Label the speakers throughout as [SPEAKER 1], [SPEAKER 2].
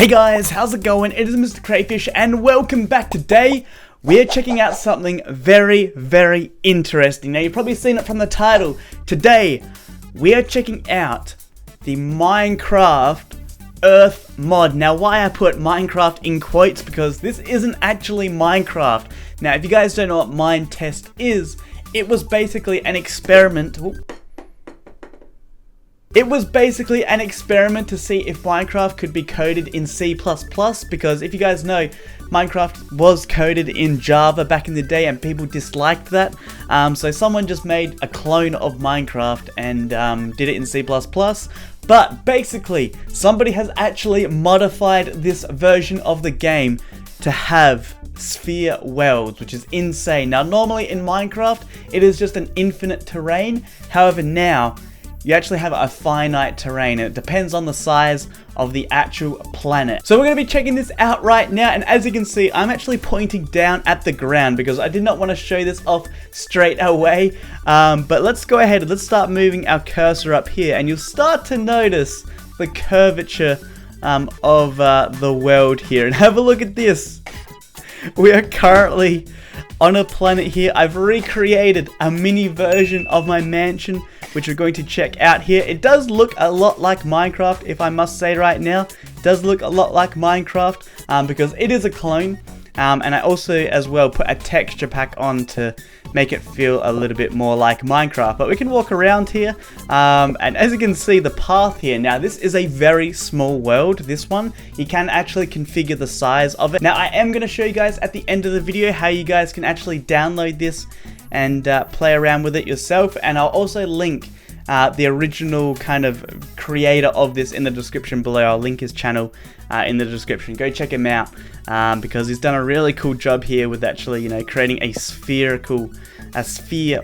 [SPEAKER 1] Hey guys, how's it going? It is MrCrayfish and welcome back. Today we're checking out something very interesting. Now you've probably seen it from the title. Today we are checking out the Minecraft Earth mod. Now why I put Minecraft in quotes, because this isn't actually Minecraft. Now if you guys don't know what Mine Test is, it was basically an experiment. It was basically an experiment to see if Minecraft could be coded in C++, because if you guys know, Minecraft was coded in Java back in the day and people disliked that. So someone just made a clone of Minecraft and did it in C++. But basically, somebody has actually modified this version of the game to have sphere worlds, which is insane. Now normally in Minecraft, it is just an infinite terrain. However, now you actually have a finite terrain, and it depends on the size of the actual planet. So we're going to be checking this out right now, and as you can see, I'm actually pointing down at the ground because I did not want to show this off straight away. But let's go ahead and let's start moving our cursor up here, and you'll start to notice the curvature of the world here. And have a look at this. We are currently on a planet here. I've recreated a mini version of my mansion, which we're going to check out here. It does look a lot like Minecraft, if I must say right now. It does look a lot like Minecraft because it is a clone. And I also as well put a texture pack on to make it feel a little bit more like Minecraft. But we can walk around here, and as you can see, the path here. Now this is a very small world, this one. You can actually configure the size of it. Now I am going to show you guys at the end of the video how you guys can actually download this and play around with it yourself. And I'll also link the original kind of creator of this in the description below. I'll link his channel in the description. Go check him out because he's done a really cool job here with actually, you know, creating a sphere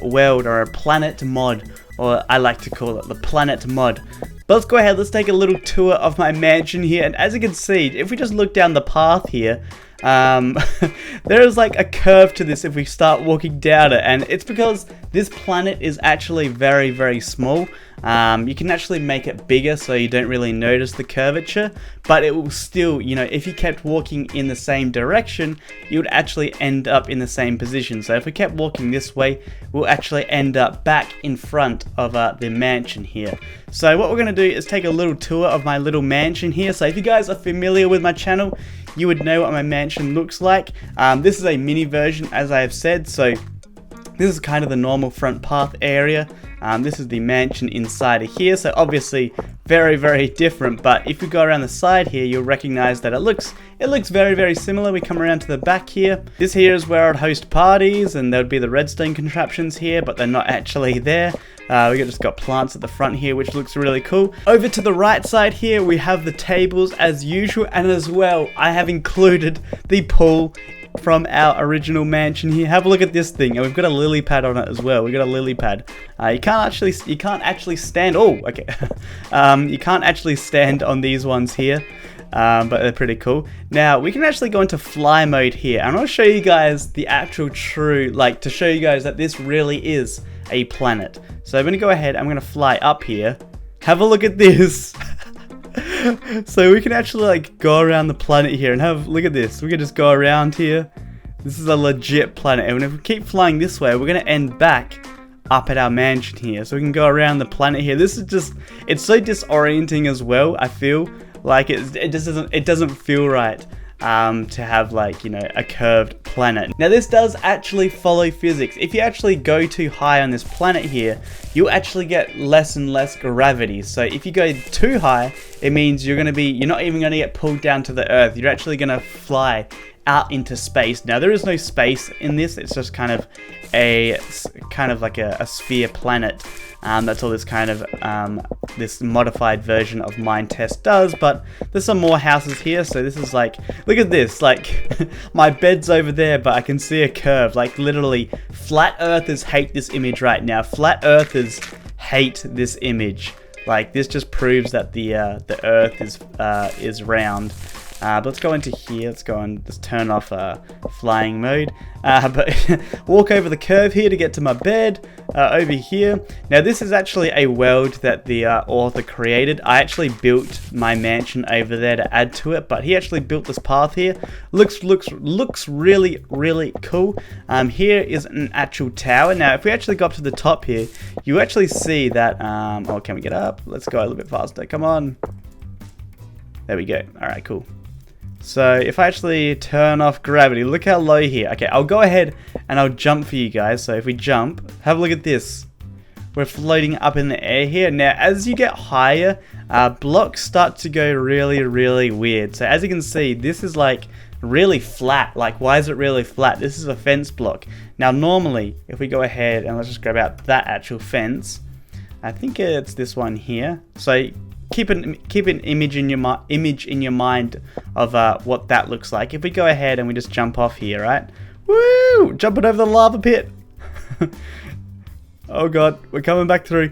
[SPEAKER 1] world, or a planet mod, or I like to call it the planet mod. But let's go ahead, let's take a little tour of my mansion here, and as you can see, if we just look down the path here, there is like a curve to this if we start walking down it, and it's because this planet is actually very small. You can actually make it bigger so you don't really notice the curvature, but it will still, you know, if you kept walking in the same direction, you would actually end up in the same position. So if we kept walking this way, we'll actually end up back in front of the mansion here. So what we're going to do is take a little tour of my little mansion here. So if you guys are familiar with my channel, you would know what my mansion looks like. This is a mini version, as I have said, so this is kind of the normal front path area. This is the mansion inside of here, so obviously very different, but if you go around the side here, you'll recognize that it looks very similar. We come around to the back here. This here is where I'd host parties, and there would be the redstone contraptions here, but they're not actually there. We just got plants at the front here, which looks really cool. Over to the right side here, we have the tables as usual, and as well, I have included the pool from our original mansion here. Have a look at this thing, and we've got a lily pad on it as well. We've got a lily pad. You can't actually stand. Oh, okay. You can't actually stand on these ones here, but they're pretty cool. Now we can actually go into fly mode here, and I'll show you guys the actual true, like, to show you guys that this really is a planet. So I'm gonna go ahead. I'm gonna fly up here. Have a look at this. So we can actually like go around the planet here and have look at this. We can just go around here. This is a legit planet, and if we keep flying this way, we're gonna end back up at our mansion here. So we can go around the planet here. This is just, it's so disorienting as well. I feel like it doesn't feel right to have, like, you know, a curved planet. Now this does actually follow physics. If you actually go too high on this planet here, you'll actually get less and less gravity. So if you go too high, it means you're not even gonna get pulled down to the earth. You're actually gonna fly out into space. Now there is no space in this. It's just kind of like a sphere planet. That's all this kind of this modified version of Mine Test does. But there's some more houses here. So this is like, look at this, like my bed's over there, but I can see a curve. Like literally, flat earthers hate this image right now. Flat earthers hate this image. Like this just proves that the earth is round. But let's go into here. Let's go and just turn off flying mode. But walk over the curve here to get to my bed. Over here. Now this is actually a world that the author created. I actually built my mansion over there to add to it, but he actually built this path here. Looks really, really cool. Here is an actual tower. Now if we actually go up to the top here, you actually see that, oh, can we get up? Let's go a little bit faster. Come on. There we go. Alright, cool. So if I actually turn off gravity, look how low here. Okay, I'll go ahead and I'll jump for you guys. So if we jump, have a look at this. We're floating up in the air here. Now, as you get higher, blocks start to go really, really weird. So as you can see, this is like really flat. Like, why is it really flat? This is a fence block. Now, normally, if we go ahead and let's just grab out that actual fence, I think it's this one here. So keep an image in your mind of what that looks like. If we go ahead and we just jump off here, right? Woo! Jumping over the lava pit. Oh god, we're coming back through.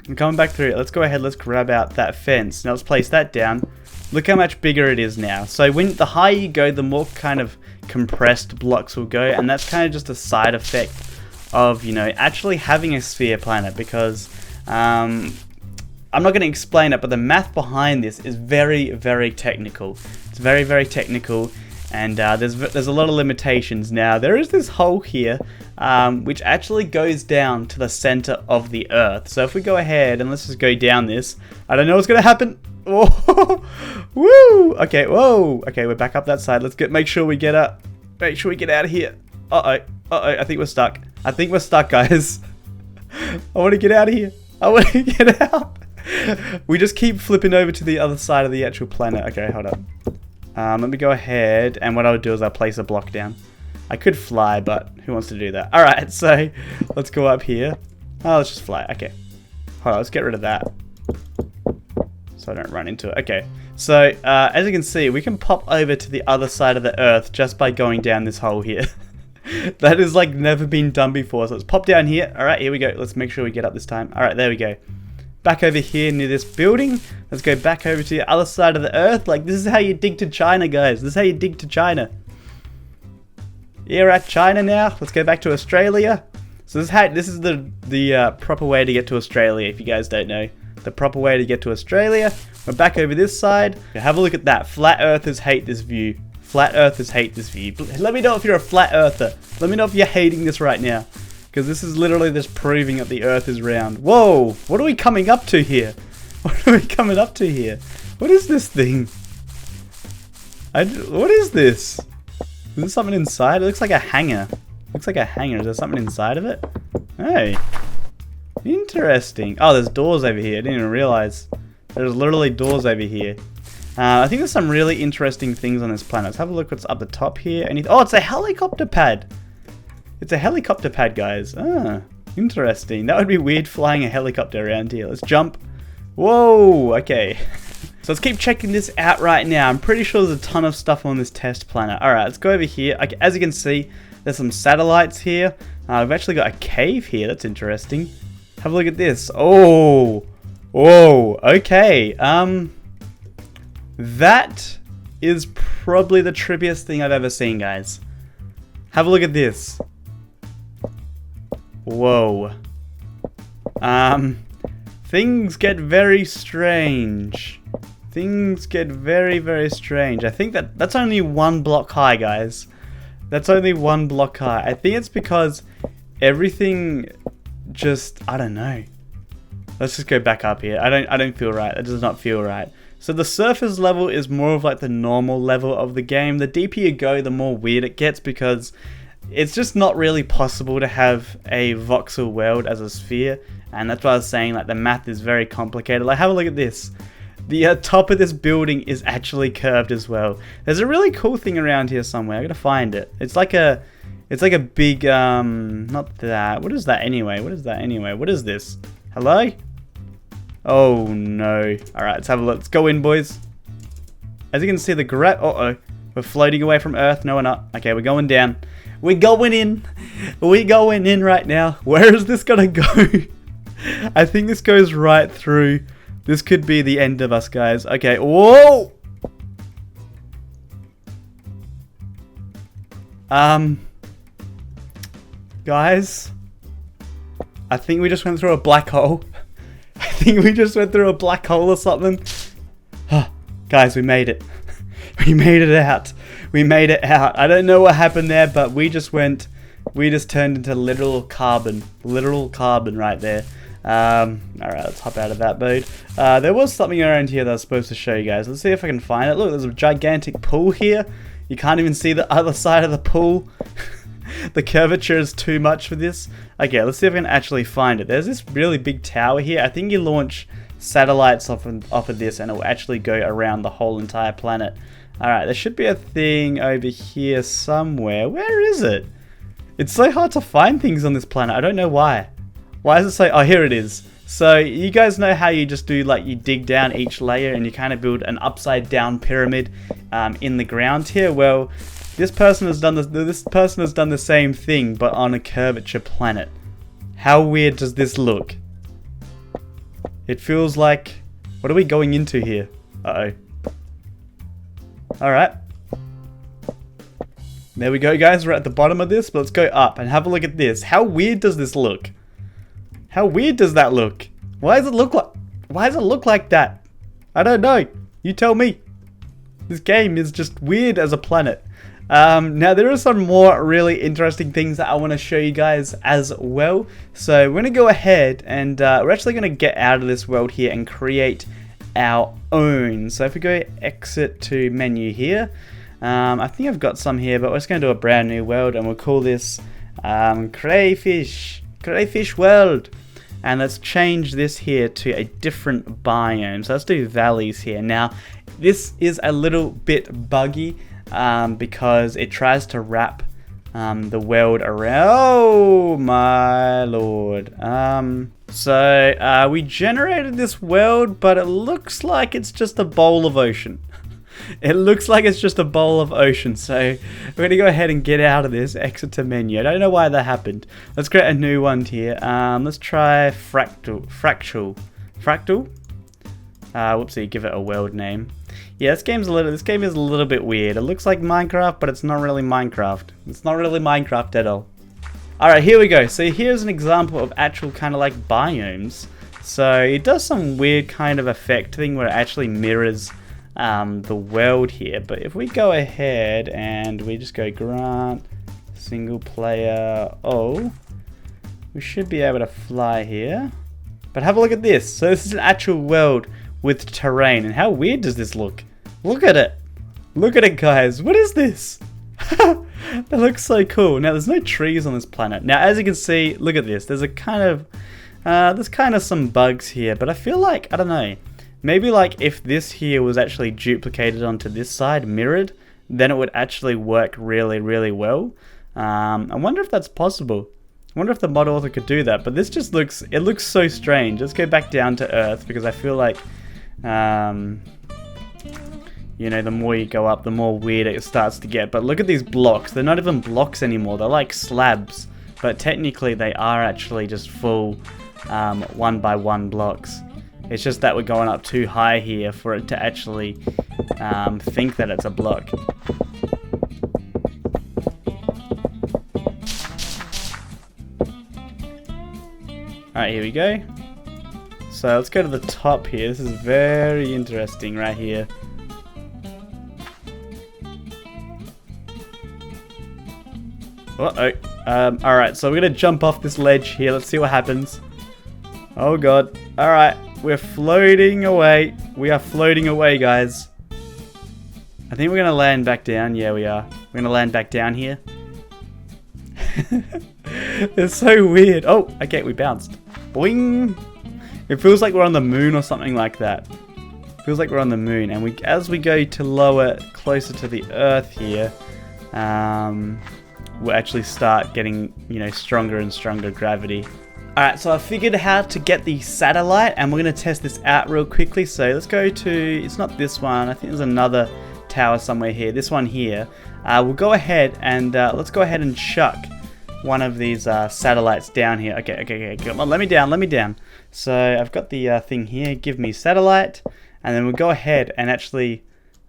[SPEAKER 1] We're coming back through. Let's go ahead. Let's grab out that fence. Now let's place that down. Look how much bigger it is now. So when the higher you go, the more kind of compressed blocks will go, and that's kind of just a side effect of, you know, actually having a sphere planet, because I'm not going to explain it, but the math behind this is very, very technical. It's very, very technical, and there's a lot of limitations. Now, there is this hole here, which actually goes down to the center of the Earth. So if we go ahead and let's just go down this, I don't know what's going to happen. Oh, woo! Okay, whoa! Okay, we're back up that side. Let's make sure we get up. Make sure we get out of here. I think we're stuck. I think we're stuck, guys. I want to get out of here. I want to get out. We just keep flipping over to the other side of the actual planet. Okay, hold up. Let me go ahead, and what I'll do is I'll place a block down. I could fly, but who wants to do that? Alright, so let's go up here. Oh, let's just fly. Okay. Hold on, let's get rid of that, so I don't run into it. Okay, so as you can see, we can pop over to the other side of the Earth just by going down this hole here. That is like never been done before. So let's pop down here. Alright, here we go. Let's make sure we get up this time. Alright, there we go. Back over here near this building. Let's go back over to the other side of the Earth. Like, this is how you dig to China, guys. This is how you dig to China. You're at China now. Let's go back to Australia. So this is the proper way to get to Australia, if you guys don't know. The proper way to get to Australia. We're back over this side. Have a look at that. Flat Earthers hate this view. Flat Earthers hate this view. Let me know if you're a flat earther. Let me know if you're hating this right now, because this is literally just proving that the Earth is round. Whoa! What are we coming up to here? What are we coming up to here? What is this thing? What is this? Is there something inside? It looks like a hangar. Looks like a hangar. Is there something inside of it? Hey. Interesting. Oh, there's doors over here. I didn't even realize. There's literally doors over here. I think there's some really interesting things on this planet. Let's have a look what's up the top here. Oh, it's a helicopter pad. It's a helicopter pad, guys. Ah, interesting. That would be weird flying a helicopter around here. Let's jump. Whoa, okay. So let's keep checking this out right now. I'm pretty sure there's a ton of stuff on this test planet. Alright, let's go over here. Okay, as you can see, there's some satellites here. We've actually got a cave here. That's interesting. Have a look at this. Oh, whoa, okay. That is probably the trippiest thing I've ever seen, guys. Have a look at this. Whoa. Things get very strange. Things get very, very strange. I think that's only one block high, guys. That's only one block high. I think it's because everything just, I don't know. Let's just go back up here. I don't feel right. That does not feel right. So the surface level is more of like the normal level of the game. The deeper you go, the more weird it gets, because it's just not really possible to have a voxel world as a sphere. And that's why I was saying, like, the math is very complicated. Like, have a look at this. The top of this building is actually curved as well. There's a really cool thing around here somewhere. I gotta find it. It's like a big, not that. What is that anyway? What is that anyway? What is this? Hello? Oh no. Alright, let's have a look. Let's go in, boys. As you can see, the uh-oh. We're floating away from Earth. No, we're not. Okay, we're going down. We're going in. We're going in right now. Where is this gonna go? I think this goes right through. This could be the end of us, guys. Okay, whoa! Guys, I think we just went through a black hole. I think we just went through a black hole or something. Guys, we made it. We made it out. We made it out. I don't know what happened there, but we just turned into literal carbon. Literal carbon right there. Alright, let's hop out of that mode. There was something around here that I was supposed to show you guys. Let's see if I can find it. Look, there's a gigantic pool here. You can't even see the other side of the pool. The curvature is too much for this. Okay, let's see if I can actually find it. There's this really big tower here. I think you launch satellites off of this and it will actually go around the whole entire planet. Alright, there should be a thing over here somewhere. Where is it? It's so hard to find things on this planet. I don't know why. Why is it so... Oh, here it is. So, you guys know how you just do, like, you dig down each layer and you kind of build an upside down pyramid in the ground here? Well, this person has done the same thing, but on a curvature planet. How weird does this look? It feels like... What are we going into here? Uh-oh. Alright. There we go, guys. We're at the bottom of this, but let's go up and have a look at this. How weird does this look? How weird does that look? Why does it look like that? I don't know. You tell me. This game is just weird as a planet. Now there are some more really interesting things that I want to show you guys as well. So we're going to go ahead and we're actually going to get out of this world here and create our own. So if we go exit to menu here, I think I've got some here, but we're just going to do a brand new world and we'll call this Crayfish World. And let's change this here to a different biome. So let's do valleys here. Now this is a little bit buggy because it tries to wrap the world around. Oh my lord. So we generated this world, but it looks like it's just a bowl of ocean. It looks like it's just a bowl of ocean. So we're going to go ahead and get out of this. Exit to menu. I don't know why that happened. Let's create a new one here. Let's try fractal. Whoopsie, give it a world name. Yeah, this game is a little bit weird. It looks like Minecraft, but it's not really Minecraft. It's not really Minecraft at all. Alright, here we go. So here's an example of actual kind of like biomes. So it does some weird kind of effect thing where it actually mirrors the world here. But if we go ahead and we just go grant single player, we should be able to fly here. But have a look at this. So this is an actual world with terrain. And how weird does this look? Look at it. Look at it, guys. What is this? That looks so cool. Now there's no trees on this planet. Now as you can see, look at this. There's a kind of there's kind of some bugs here, but I feel like, I don't know, maybe like if this here was actually duplicated onto this side, mirrored, then it would actually work really, really well. I wonder if that's possible. I wonder if the mod author could do that, but this just looks, it looks so strange. Let's go back down to Earth because I feel like, you know, the more you go up, the more weird it starts to get. But look at these blocks. They're not even blocks anymore. They're like slabs, but technically they are actually just full 1 by 1 blocks. It's just that we're going up too high here for it to actually think that it's a block. Alright, here we go. So let's go to the top here. This is very interesting right here. Uh-oh. Alright, so we're going to jump off this ledge here. Let's see what happens. Oh god. Alright, we're floating away. We are floating away, guys. I think we're going to land back down. Yeah, we are. We're going to land back down here. It's so weird. Oh, okay, we bounced. Boing! It feels like we're on the moon or something like that. Feels like we're on the moon. And as we go to lower, closer to the Earth here, we'll actually start getting, you know, stronger and stronger gravity. Alright, so I figured how to get the satellite, and we're going to test this out real quickly. So let's go to, it's not this one, I think there's another tower somewhere here, this one here. We'll go ahead and, let's go ahead and chuck one of these satellites down here. Okay, come on, let me down. So I've got the thing here, give me satellite, and then we'll go ahead and actually,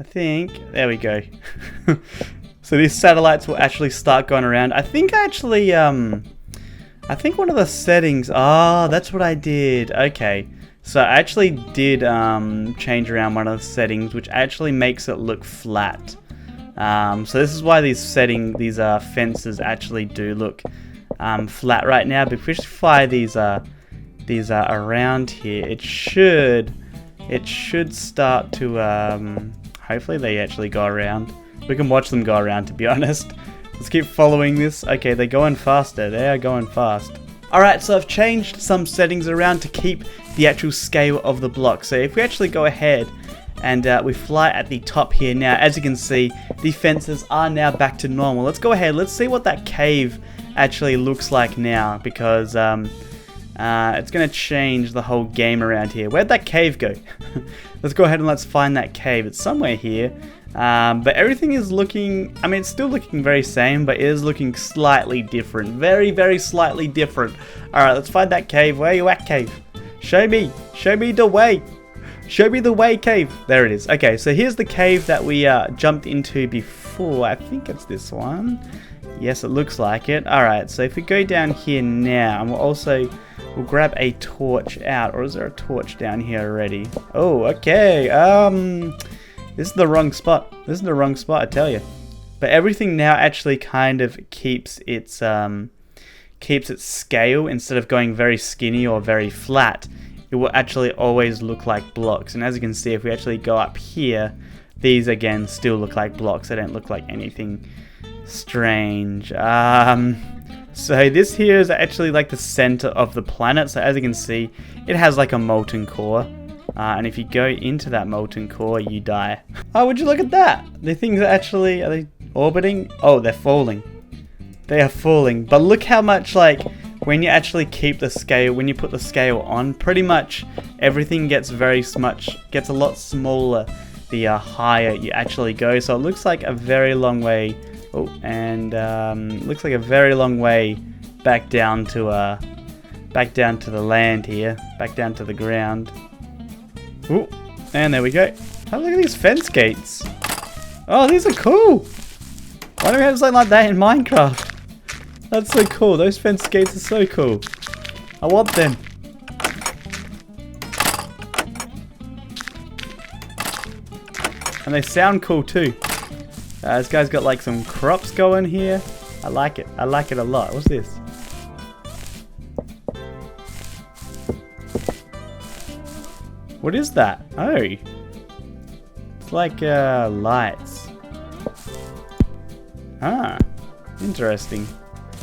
[SPEAKER 1] I think, there we go. So these satellites will actually start going around. I think actually, I think one of the settings, that's what I did. Okay. So I actually did change around one of the settings, which actually makes it look flat. So this is why these fences actually do look flat right now. But if we just fly these around here, it should start to hopefully they actually go around. We can watch them go around, to be honest. Let's keep following this. Okay, they're going faster. They are going fast. Alright, so I've changed some settings around to keep the actual scale of the block. So if we actually go ahead and we fly at the top here now, as you can see, the fences are now back to normal. Let's go ahead, let's see what that cave actually looks like now, because it's going to change the whole game around here. Where'd that cave go? Let's go ahead and let's find that cave. It's somewhere here. But everything is looking, I mean, it's still looking very same, but it is looking slightly different. Very, very slightly different. Alright, let's find that cave. Where are you at, cave? Show me the way. Show me the way, cave. There it is. Okay, so here's the cave that we jumped into before. I think it's this one. Yes, it looks like it. Alright, so if we go down here now, and we'll grab a torch out. Or is there a torch down here already? Oh, okay. This is the wrong spot. This is the wrong spot, I tell you. But everything now actually kind of keeps its scale. Instead of going very skinny or very flat, it will actually always look like blocks. And as you can see, if we actually go up here, these again still look like blocks. They don't look like anything strange. So this here is actually like the center of the planet. So as you can see, it has like a molten core. And if you go into that molten core, you die. Oh, would you look at that? The things are they orbiting? Oh, they're falling. They are falling. But look how much, like, when you actually keep the scale, when you put the scale on, pretty much everything gets a lot smaller the higher you actually go. So it looks like a very long way. Oh, and looks like a very long way back down to the land here, back down to the ground. Ooh, and there we go. Oh, look at these fence gates. Oh, these are cool. Why don't we have something like that in Minecraft? That's so cool. Those fence gates are so cool. I want them. And they sound cool too. This guy's got like some crops going here. I like it. I like it a lot. What's this? What is that? Oh. It's like lights. Ah. Interesting.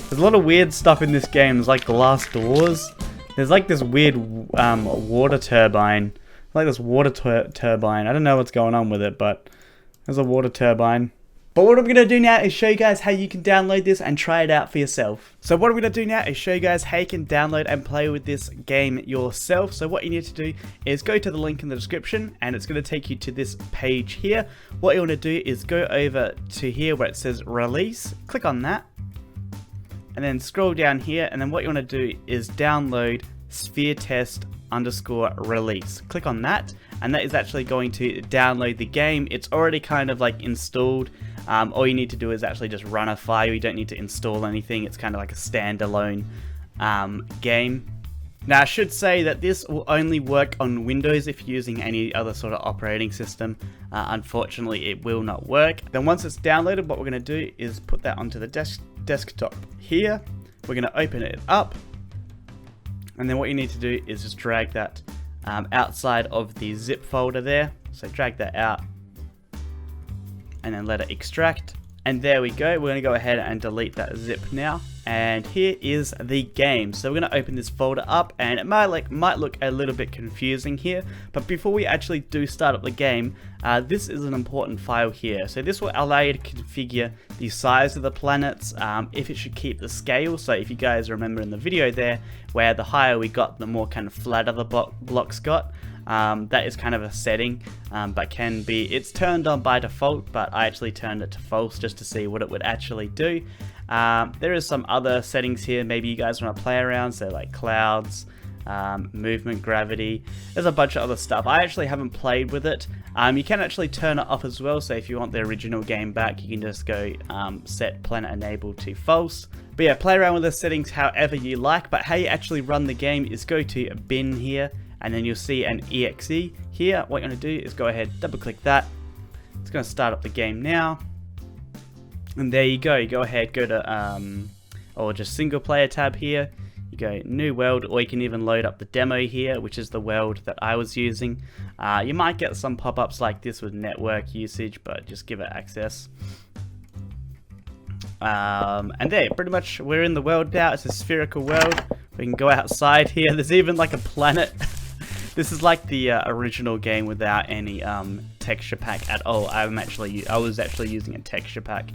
[SPEAKER 1] There's a lot of weird stuff in this game. There's like glass doors. There's like this weird water turbine. Like this water turbine. I don't know what's going on with it, but there's a water turbine. But what I'm going to do now is show you guys how you can download this and try it out for yourself. So what I'm going to do now is show you guys how you can download and play with this game yourself. So what you need to do is go to the link in the description and it's going to take you to this page here. What you want to do is go over to here where it says release. Click on that. And then scroll down here, and then what you want to do is download sphere_test_release. Click on that, and that is actually going to download the game. It's already kind of like installed. All you need to do is actually just run a file. You don't need to install anything. It's kind of like a standalone game. Now I should say that this will only work on Windows. If you're using any other sort of operating system, unfortunately it will not work. Then once it's downloaded, what we're going to do is put that onto the desktop here. We're going to open it up, and then what you need to do is just drag that outside of the zip folder there. So drag that out and then let it extract, and there we go. We're going to go ahead and delete that zip now, and here is the game. So we're going to open this folder up, and it might look a little bit confusing here, but before we actually do start up the game, this is an important file here. So this will allow you to configure the size of the planets, if it should keep the scale. So if you guys remember in the video there, where the higher we got, the more kind of flatter the blocks got. That is kind of a setting, but it's turned on by default, but I actually turned it to false just to see what it would actually do. There is some other settings here maybe you guys want to play around, so like clouds, movement, gravity. There's a bunch of other stuff. I actually haven't played with it. You can actually turn it off as well, so if you want the original game back, you can just go set planet enable to false. But yeah, play around with the settings however you like, but how you actually run the game is go to bin here, and then you'll see an exe here. What you're going to do is go ahead, double click that. It's going to start up the game now. And there you go. You go ahead, go to or just single player tab here. You go new world, or you can even load up the demo here, which is the world that I was using. You might get some pop-ups like this with network usage, but just give it access. And there, pretty much we're in the world now. It's a spherical world. We can go outside here. There's even like a planet. This is like the original game without any texture pack at all. I was actually using a texture pack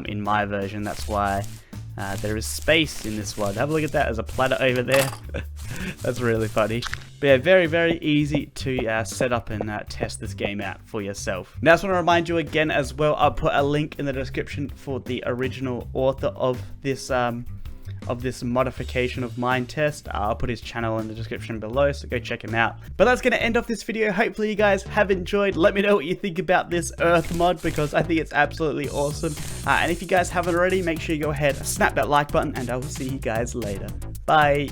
[SPEAKER 1] in my version. That's why there is space in this one. Have a look at that. There's a planet over there. That's really funny. But yeah, very, very easy to set up and test this game out for yourself. Now, I just want to remind you again as well, I'll put a link in the description for the original author of this modification of mine test. I'll put his channel in the description below, so go check him out. But that's going to end off this video. Hopefully you guys have enjoyed. Let me know what you think about this Earth mod, because I think it's absolutely awesome. And if you guys haven't already, make sure you go ahead, snap that like button, and I will see you guys later. Bye.